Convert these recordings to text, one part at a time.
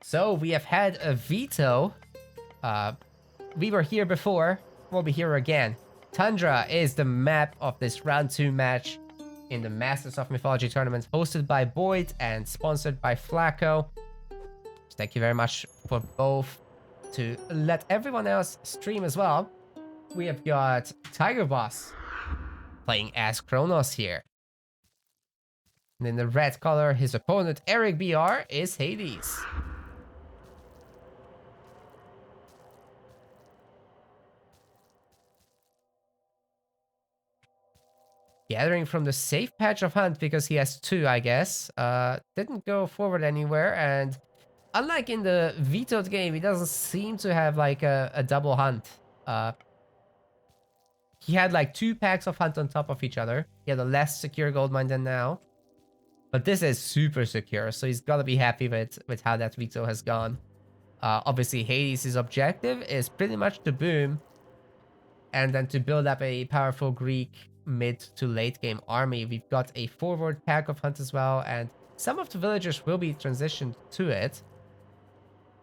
So we have had a veto. We were here before. We'll be here again. Tundra is the map of this round 2 match in the Masters of Mythology tournament, hosted by Boyd and sponsored by Flacco. So thank you very much for both to let everyone else stream as well. We have got TigerBoss playing as Kronos here. And in the red color, his opponent EricBR is Hades. Gathering from the safe patch of Hunt because he has 2, I guess. Didn't go forward anywhere, and unlike in the vetoed game, he doesn't seem to have like a double Hunt. He had like 2 packs of Hunt on top of each other. He had a less secure gold mine than now. But this is super secure, so he's got to be happy with how that veto has gone. Obviously, Hades' objective is pretty much to boom and then to build up a powerful Greek mid to late game army. We've got a forward pack of Hunt as well, and some of the villagers will be transitioned to it.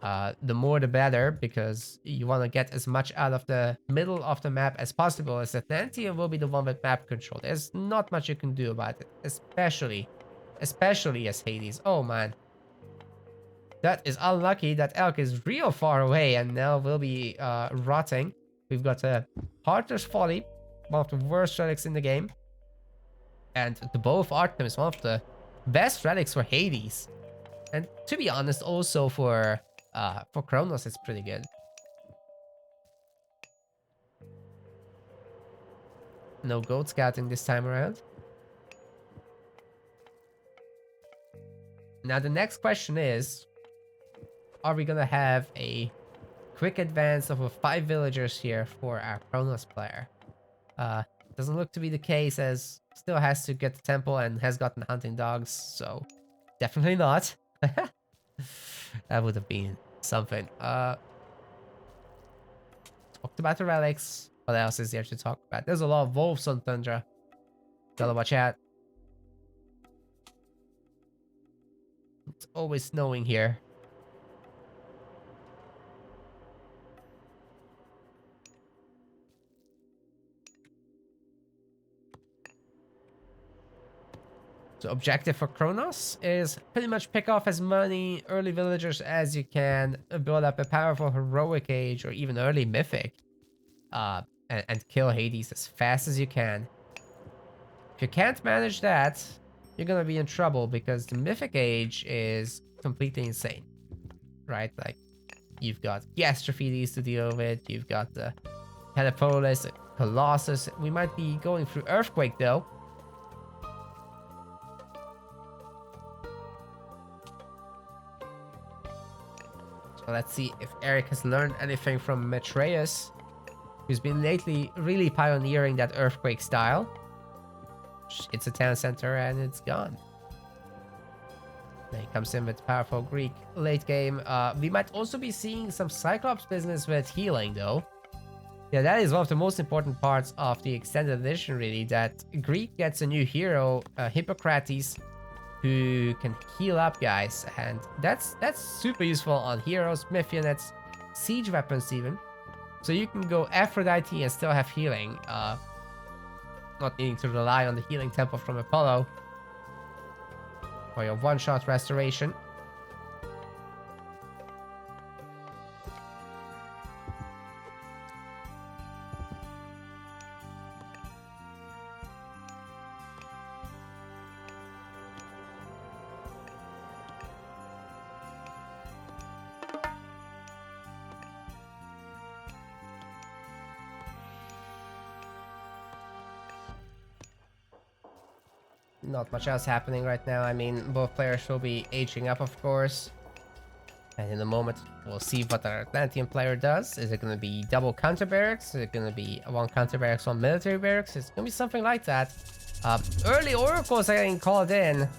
The more the better, because you want to get as much out of the middle of the map as possible, as Atlantia will be the one with map control. There's not much you can do about it, especially as Hades. Oh man, that is unlucky. That elk is real far away and now will be rotting. We've got a Harter's Folly, one of the worst relics in the game, and the Bow of Artemis, one of the best relics for Hades, and to be honest, also for Kronos, it's pretty good. No goat scouting this time around. Now the next question is, are we gonna have a quick advance of 5 villagers here for our Kronos player? Doesn't look to be the case, as still has to get the temple and has gotten hunting dogs, so definitely not. That would have been something. Talked about the relics. What else is there to talk about? There's a lot of wolves on Tundra. Gotta watch out. It's always snowing here. So objective for Kronos is pretty much pick off as many early villagers as you can, build up a powerful heroic age or even early mythic, and kill Hades as fast as you can. If you can't manage that, you're gonna be in trouble, because the mythic age is completely insane, right? Like, you've got Gastrophiles to deal with, you've got the Telepolis, Colossus. We might be going through Earthquake though. So let's see if Eric has learned anything from Metreus, who's been lately really pioneering that Earthquake style. It's a town center and it's gone. Then he comes in with powerful Greek late game. We might also be seeing some Cyclops business with healing though. Yeah, that is one of the most important parts of the extended edition, really, that Greek gets a new hero, Hippocrates, who can heal up guys, and that's super useful on heroes, Mythionets, siege weapons even. So you can go Aphrodite and still have healing, not needing to rely on the healing temple from Apollo for your one-shot restoration. Not much else happening right now. I mean, both players will be aging up, of course. And in a moment, we'll see what our Atlantean player does. Is it going to be double counter barracks? Is it going to be one counter barracks, one military barracks? It's going to be something like that. Early oracles are getting called in.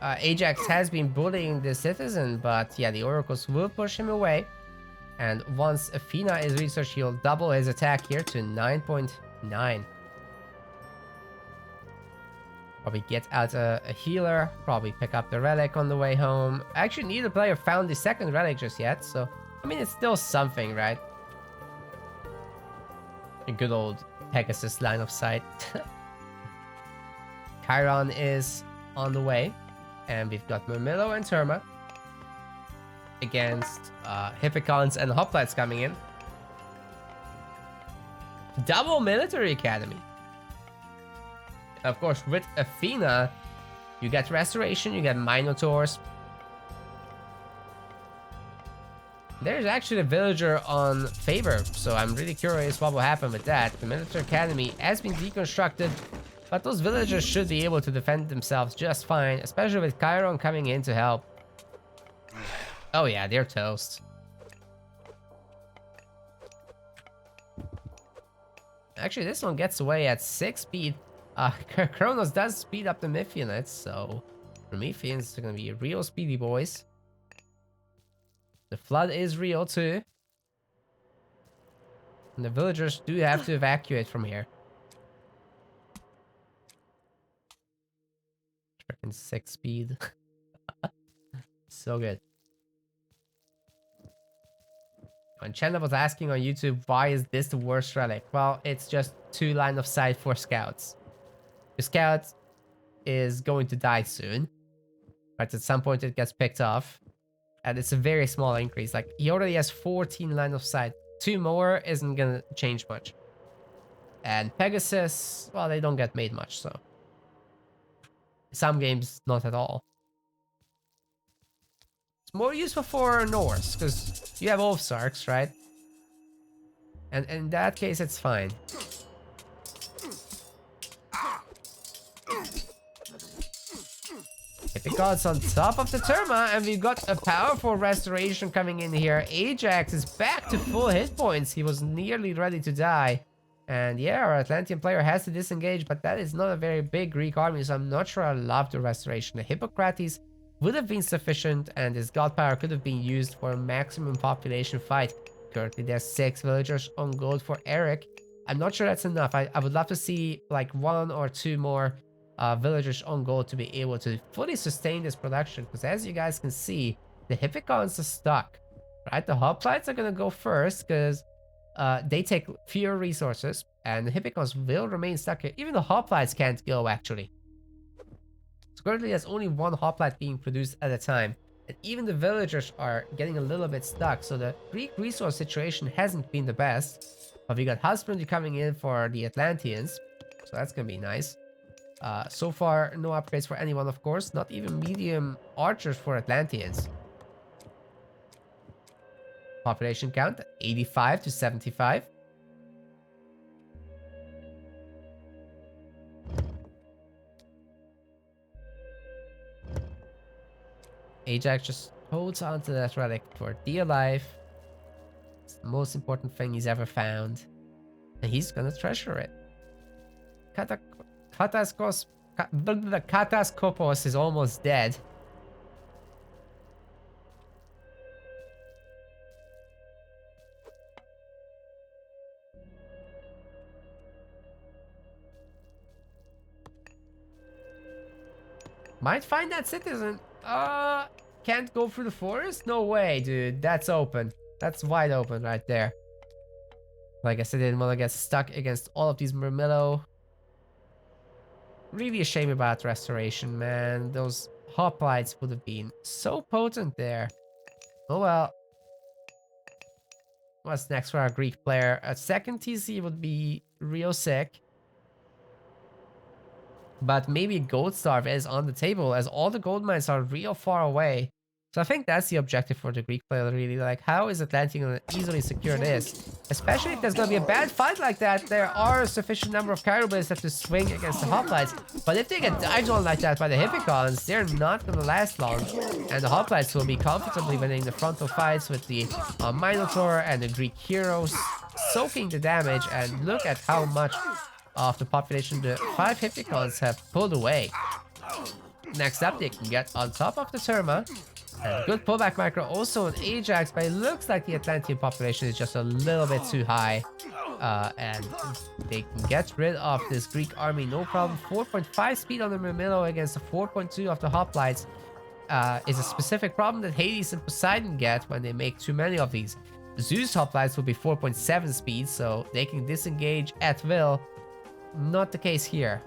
Ajax has been bullying the citizen, but yeah, the oracles will push him away. And once Athena is researched, he'll double his attack here to 9.9. Probably get out a healer. Probably pick up the relic on the way home. Actually, neither player found the second relic just yet, so I mean it's still something, right? A good old Pegasus line of sight. Chiron is on the way, and we've got Murmillo and Terma against Hippicons and Hoplites coming in. Double Military Academy. Of course, with Athena, you get Restoration, you get Minotaurs. There's actually a villager on favor, so I'm really curious what will happen with that. The Military Academy has been deconstructed, but those villagers should be able to defend themselves just fine, especially with Chiron coming in to help. Oh yeah, they're toast. Actually, this one gets away at 6 speed. Kronos does speed up the Mythianites, so Prometheans are gonna be real speedy boys. The flood is real too. And the villagers do have to evacuate from here. Freaking 6 speed. So good. When Chandler was asking on YouTube, why is this the worst relic? Well, it's just 2 line of sight for scouts. The scout is going to die soon. But at some point it gets picked off. And it's a very small increase. Like, he already has 14 line of sight. 2 more isn't gonna change much. And Pegasus, well, they don't get made much, so. Some games, not at all. It's more useful for Norse, because you have Wolfsarks, right? And in that case, it's fine. Hippicons on top of the Terma, and we've got a powerful restoration coming in here. Ajax is back to full hit points. He was nearly ready to die. And yeah, our Atlantean player has to disengage, but that is not a very big Greek army, so I'm not sure I love the restoration. The Hippocrates would have been sufficient, and his god power could have been used for a maximum population fight. Currently, there's 6 villagers on gold for Eric. I'm not sure that's enough. I would love to see like 1 or 2 more villagers on gold to be able to fully sustain this production, because as you guys can see, the Hippicons are stuck, right? The Hoplites are going to go first because they take fewer resources, and the Hippicons will remain stuck here. Even the Hoplites can't go, actually. So currently there's only 1 Hoplite being produced at a time, and even the villagers are getting a little bit stuck, so the Greek resource situation hasn't been the best. But we got Husbandry coming in for the Atlanteans, so that's going to be nice. So far, no upgrades for anyone, of course. Not even medium archers for Atlanteans. Population count, 85 to 75. Ajax just holds on to that relic for dear life. It's the most important thing he's ever found. And he's gonna treasure it. Kataskopos is almost dead. Might find that citizen. Can't go through the forest? No way, dude. That's open. That's wide open right there. Like I said, I didn't want to get stuck against all of these Murmillo. Really a shame about restoration, man. Those hoplites would have been so potent there. Oh well. What's next for our Greek player? A second TC would be real sick. But maybe Gold Starve is on the table, as all the gold mines are real far away. So I think that's the objective for the Greek player, really. Like, how is Atlantic going to easily secure this? Especially if there's going to be a bad fight like that, there are a sufficient number of Chiroblists that have to swing against the Hoplites. But if they get dived on like that by the Hippicons, they're not going to last long. And the Hoplites will be comfortably winning the frontal fights with the Minotaur and the Greek heroes soaking the damage. And look at how much of the population the 5 Hippicons have pulled away. Next up, they can get on top of the Terma. And good pullback micro also on Ajax, but it looks like the Atlantean population is just a little bit too high. And they can get rid of this Greek army, no problem. 4.5 speed on the Murmillo against the 4.2 of the hoplites is a specific problem that Hades and Poseidon get when they make too many of these. Zeus hoplites will be 4.7 speed, so they can disengage at will. Not the case here.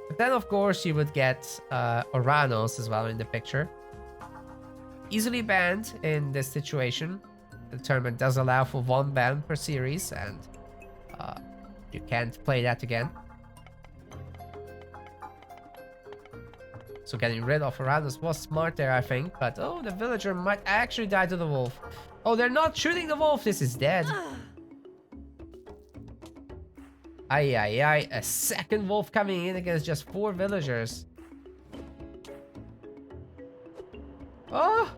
But then, of course, you would get Oranos as well in the picture. Easily banned in this situation. The tournament does allow for 1 ban per series, and you can't play that again. So getting rid of Oranos was smart there, I think. But oh, the villager might actually die to the wolf. Oh, they're not shooting the wolf. This is dead. Ay, ay, ay. A second wolf coming in against just 4 villagers. Oh,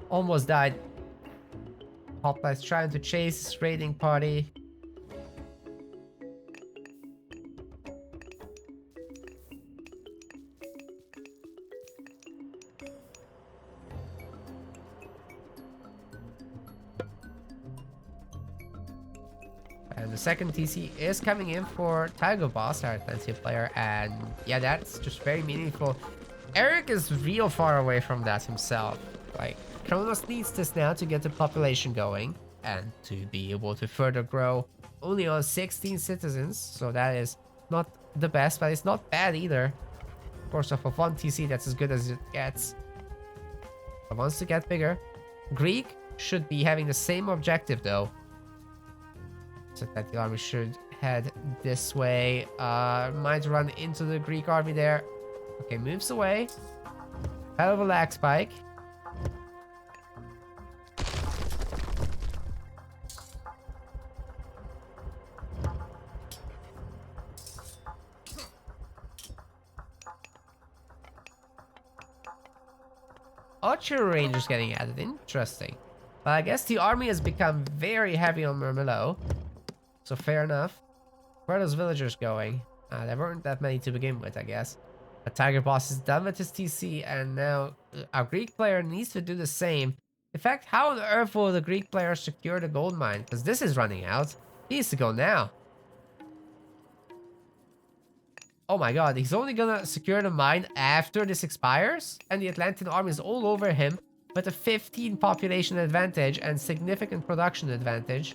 almost died. Hoplites trying to chase this raiding party. And the second TC is coming in for TigerBoss, our Atlantean player, and yeah, that's just very meaningful. Eric is real far away from that himself. Like, Kronos needs this now to get the population going and to be able to further grow. Only on 16 citizens, so that is not the best, but it's not bad either. Of course, of a 1 TC, that's as good as it gets. But wants to get bigger. Greek should be having the same objective though. So that the army should head this way. Might run into the Greek army there. Okay, moves away. Hell of a lag spike. Archer range is getting added. Interesting. But I guess the army has become very heavy on Murmillo. So fair enough. Where are those villagers going? There weren't that many to begin with, I guess. A TigerBoss is done with his TC, and now our Greek player needs to do the same. In fact, how on earth will the Greek player secure the gold mine? Because this is running out. He needs to go now. Oh my god, he's only gonna secure the mine after this expires? And the Atlantean army is all over him with a 15 population advantage and significant production advantage.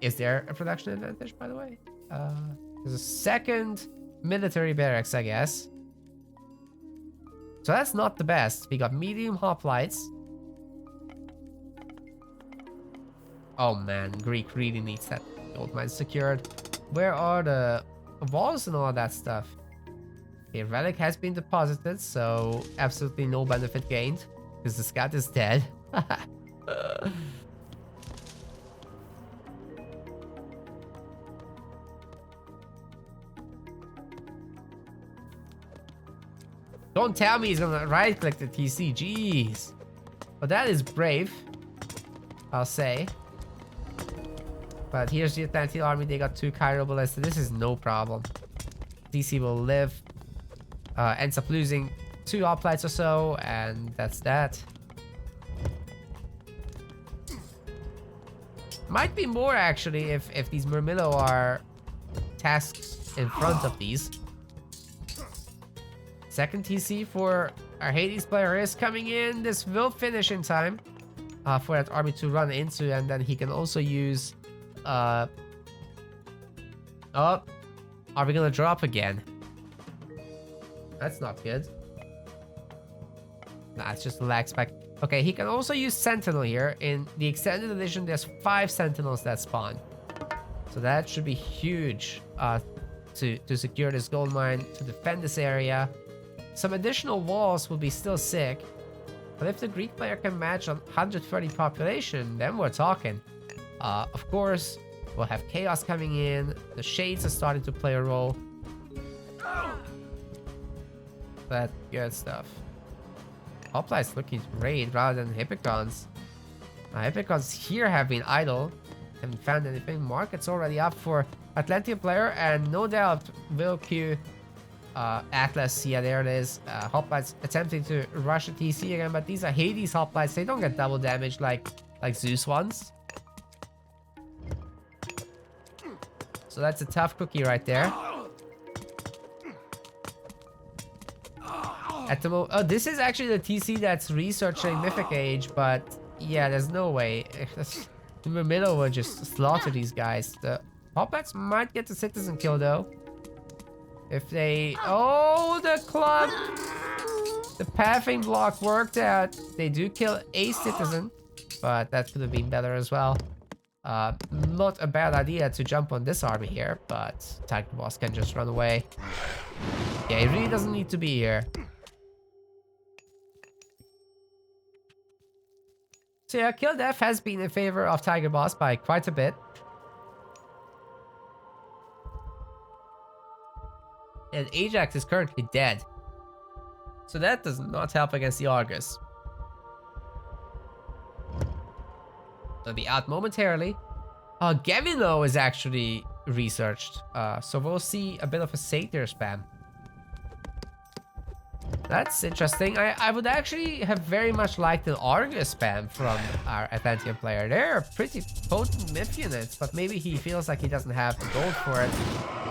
Is there a production advantage, by the way? There's a second military barracks, I guess. So that's not the best. We got medium hoplites. Oh man, Greek really needs that gold mine secured. Where are the walls and all that stuff? Okay, relic has been deposited, so absolutely no benefit gained because the scout is dead. Don't tell me he's gonna right click the TC, jeez. But that is brave, I'll say. But here's the Atlantean army, they got 2 Cairo ballistas. This is no problem. TC will live. Ends up losing 2 hoplites or so, and that's that. Might be more actually if these Murmillo are tasks in front of these. Second TC for our Hades player is coming in. This will finish in time for that army to run into, and then he can also use... Oh, are we gonna drop again? That's not good. Nah, it's just a lag spike. Okay, he can also use Sentinel here. In the extended edition, there's 5 Sentinels that spawn. So that should be huge to secure this gold mine, to defend this area. Some additional walls will be still sick. But if the Greek player can match on 130 population, then we're talking. Of course, we'll have chaos coming in. The shades are starting to play a role. That good stuff. Hoplites looking to raid rather than Hippicons. Hippicons here have been idle. Haven't found anything. Market's already up for Atlantean player, and no doubt will queue Atlas, yeah, there it is. Hoplites attempting to rush the TC again, but these are Hades hoplites. They don't get double damage like Zeus ones. So that's a tough cookie right there. At the moment, oh, this is actually the TC that's researching Mythic Age, but yeah, there's no way. The Murmillo will just slaughter these guys. The hoplites might get the citizen kill though. If they... Oh, the club! The pathing block worked out. They do kill a citizen, but that could have been better as well. Not a bad idea to jump on this army here, but TigerBoss can just run away. Yeah, he really doesn't need to be here. So yeah, kill death has been in favor of TigerBoss by quite a bit. And Ajax is currently dead. So that does not help against the Argus. They'll be out momentarily. Gavino is actually researched. So we'll see a bit of a Satyr spam. That's interesting. I would actually have very much liked an Argus spam from our Atlantean player. They're pretty potent myth units, but maybe he feels like he doesn't have the gold for it,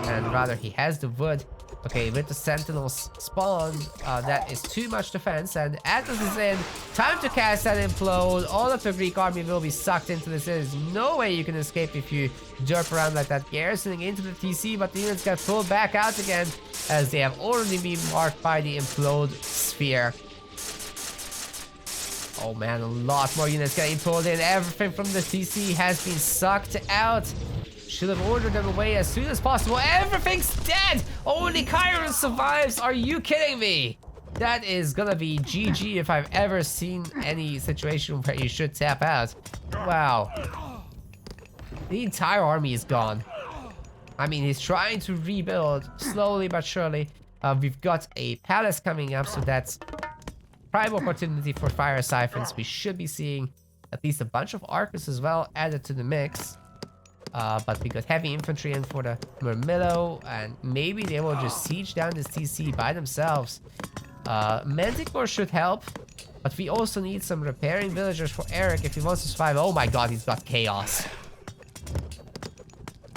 and rather he has the wood. Okay, with the Sentinels spawn, that is too much defense, and Atlas is in. Time to cast that implode. All of the Greek army will be sucked into this. There's no way you can escape if you derp around like that. Garrisoning into the TC, but the units get pulled back out again, as they have already been marked by the implode sphere. Oh man, a lot more units getting pulled in. Everything from the TC has been sucked out. Should have ordered them away as soon as possible. Everything's dead! Only Chiron survives! Are you kidding me? That is gonna be GG if I've ever seen any situation where you should tap out. Wow. The entire army is gone. I mean, he's trying to rebuild slowly but surely. We've got a palace coming up, so that's prime opportunity for fire siphons. We should be seeing at least a bunch of Arcus as well added to the mix. But we got heavy infantry in for the Murmillo, and maybe they will just siege down this TC by themselves. Manticore should help, but we also need some repairing villagers for Eric if he wants to survive. Oh my god, he's got chaos.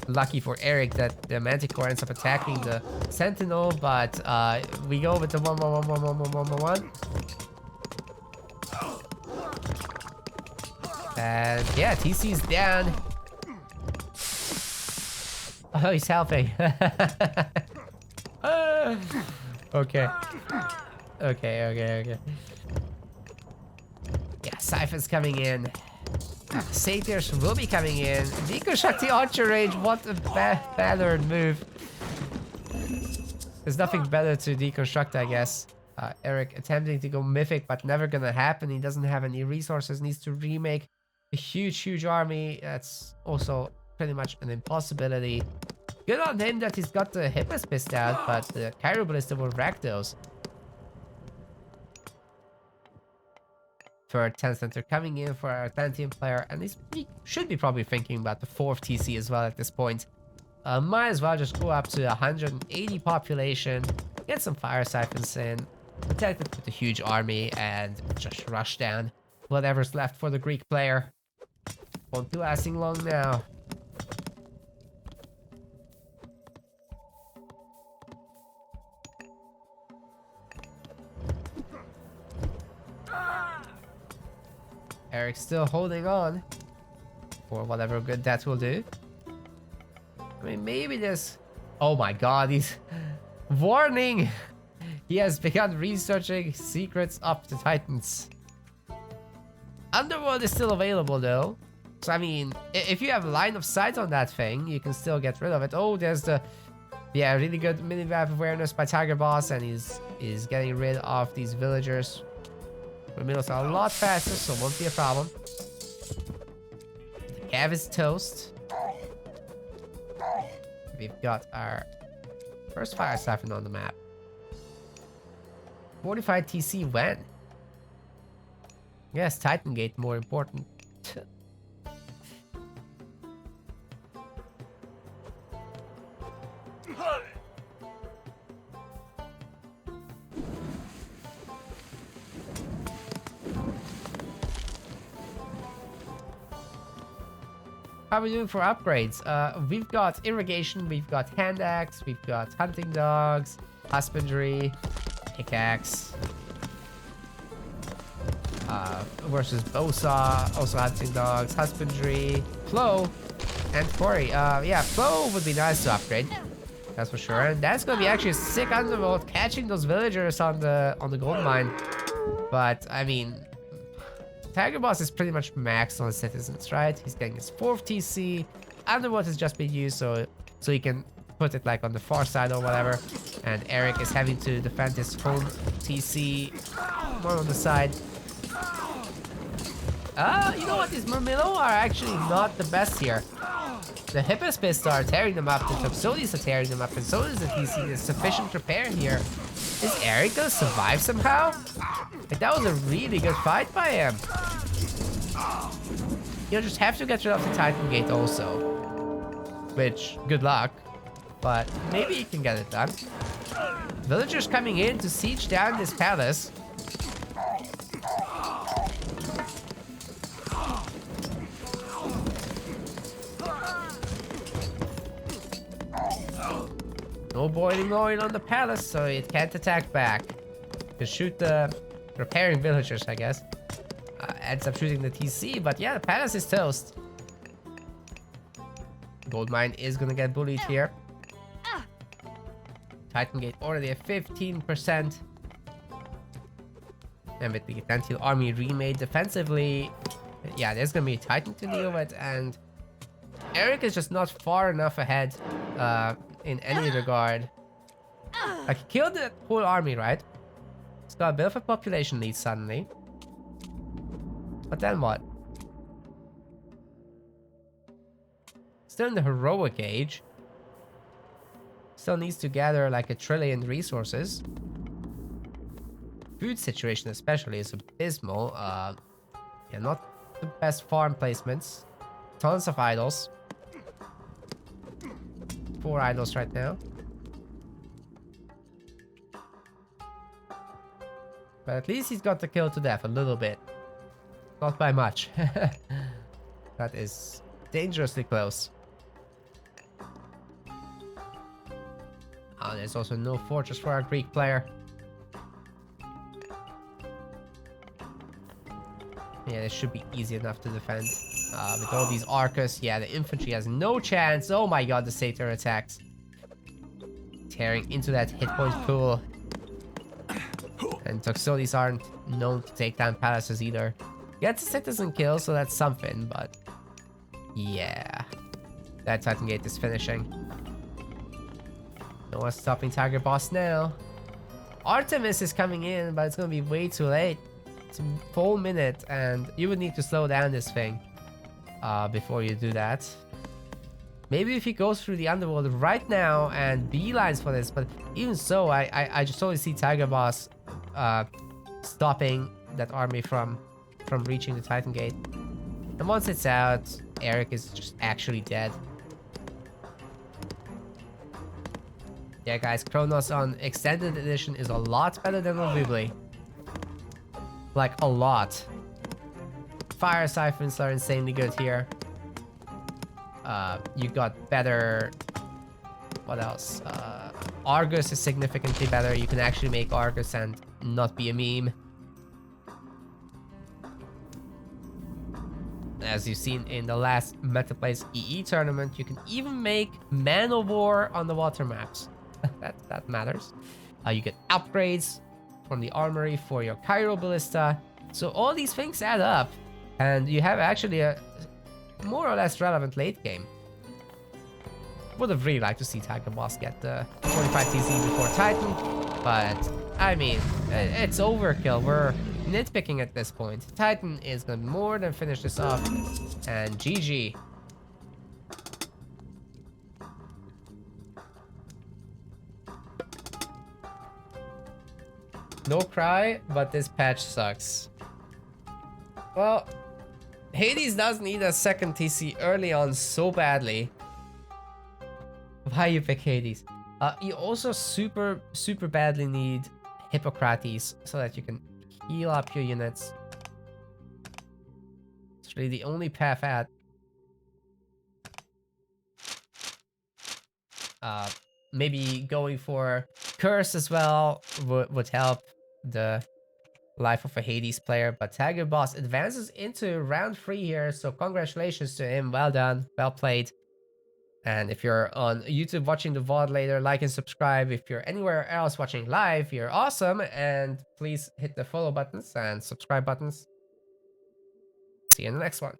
Lucky for Eric that the Manticore ends up attacking the Sentinel, but we go with the 1-1-1-1-1-1-1-1-1. And yeah, TC's down. Oh, he's helping. Okay. Okay. Yeah, Siphon's coming in. Satyrs will be coming in. Deconstruct the Archer Range. What a better move. There's nothing better to deconstruct, I guess. Eric attempting to go Mythic, but never gonna happen. He doesn't have any resources. Needs to remake a huge army. That's also pretty much an impossibility. Good on him that he's got the Hippos pissed out, but the Cairo Ballista will wreck those. Third 10 center coming in for our Atlantean player, and he should be probably thinking about the 4th TC as well at this point. Might as well just go up to 180 population, get some fire siphons in, protect it with a huge army, and just rush down whatever's left for the Greek player. Won't be lasting long now. Eric's still holding on for whatever good that will do. I mean, maybe this... Oh my god, he's... Warning! He has begun researching secrets of the Titans. Underworld is still available though. So I mean, if you have line of sight on that thing, you can still get rid of it. Oh, there's the... Yeah, really good mini-map awareness by TigerBoss, and he's getting rid of these villagers. The middles are a lot faster, so won't be a problem. The Cav is toast. We've got our first fire siphon on the map. 45 TC when? Yes, Titan Gate more important. How are we doing for upgrades? We've got irrigation, we've got hand axe, we've got hunting dogs, husbandry, pickaxe, versus bow saw, also hunting dogs, husbandry, plow, and quarry. Yeah, plow would be nice to upgrade. That's for sure. And that's gonna be actually a sick underworld catching those villagers on the gold mine. But I mean, TigerBoss is pretty much maxed on citizens, right? He's getting his 4th TC. Underworld has just been used so he can put it like on the far side or whatever. And Eric is having to defend his home TC more on the side. You know what? These Murmillo are actually not the best here. The Hippospists are tearing them up, the Toxodis are tearing them up, and so is the TC. There's sufficient repair here. Is Eric gonna survive somehow? Like, that was a really good fight by him. You'll just have to get rid of the Titan Gate also. Which, good luck. But maybe he can get it done. Villagers coming in to siege down this palace. No boiling oil on the palace, so it can't attack back. Just shoot the repairing villagers, I guess. Ends up shooting the TC, but yeah, the palace is toast. Gold mine is gonna get bullied here. Titan Gate already at 15%. And with the Atlantean army remade defensively, yeah, there's gonna be a Titan to deal with, and Eric is just not far enough ahead in any regard. Like, he killed the whole army, right? He's got a bit of a population lead suddenly. But then what? Still in the heroic age. Still needs to gather like 1 trillion resources. Food situation especially is abysmal. Yeah, not the best farm placements. Tons of idols. 4 idols right now. But at least he's got the kill to death a little bit. Not by much. That is dangerously close. Oh, there's also no fortress for our Greek player. Yeah, this should be easy enough to defend. With all these Arcus, yeah, the infantry has no chance. Oh my god, the Satyr attacks. Tearing into that hit point pool. And Toxodis aren't known to take down palaces either. Gets a citizen kill, so that's something, but yeah. That Titan Gate is finishing. No one's stopping TigerBoss now. Artemis is coming in, but it's gonna be way too late. It's a full minute, and you would need to slow down this thing before you do that. Maybe if he goes through the underworld right now and beelines for this, but even so, I just totally see TigerBoss stopping that army from reaching the Titan Gate. And once it's out, Eric is just actually dead. Yeah, guys, Kronos on Extended Edition is a lot better than on Weebly. Like, a lot. Fire Siphons are insanely good here. You got better... What else? Argus is significantly better. You can actually make Argus and not be a meme. As you've seen in the last Metaplays EE tournament, you can even make Man of War on the water maps. that matters. You get upgrades from the armory for your Cairo Ballista. So all these things add up, and you have actually a more or less relevant late game. Would have really liked to see TigerBoss get the 45 TC before Titan, but I mean, it's overkill. We're nitpicking at this point. Titan is gonna more than finish this off, and GG. No cry, but this patch sucks. Well, Hades does need a second TC early on so badly. Why you pick Hades? You also super badly need Hippocrates so that you can heal up your units. It's really the only path out. Maybe going for Curse as well would help the life of a Hades player. But TigerBoss advances into round 3 here, so congratulations to him. Well done, well played. And if you're on YouTube watching the VOD later, like and subscribe. If you're anywhere else watching live, you're awesome. And please hit the follow buttons and subscribe buttons. See you in the next one.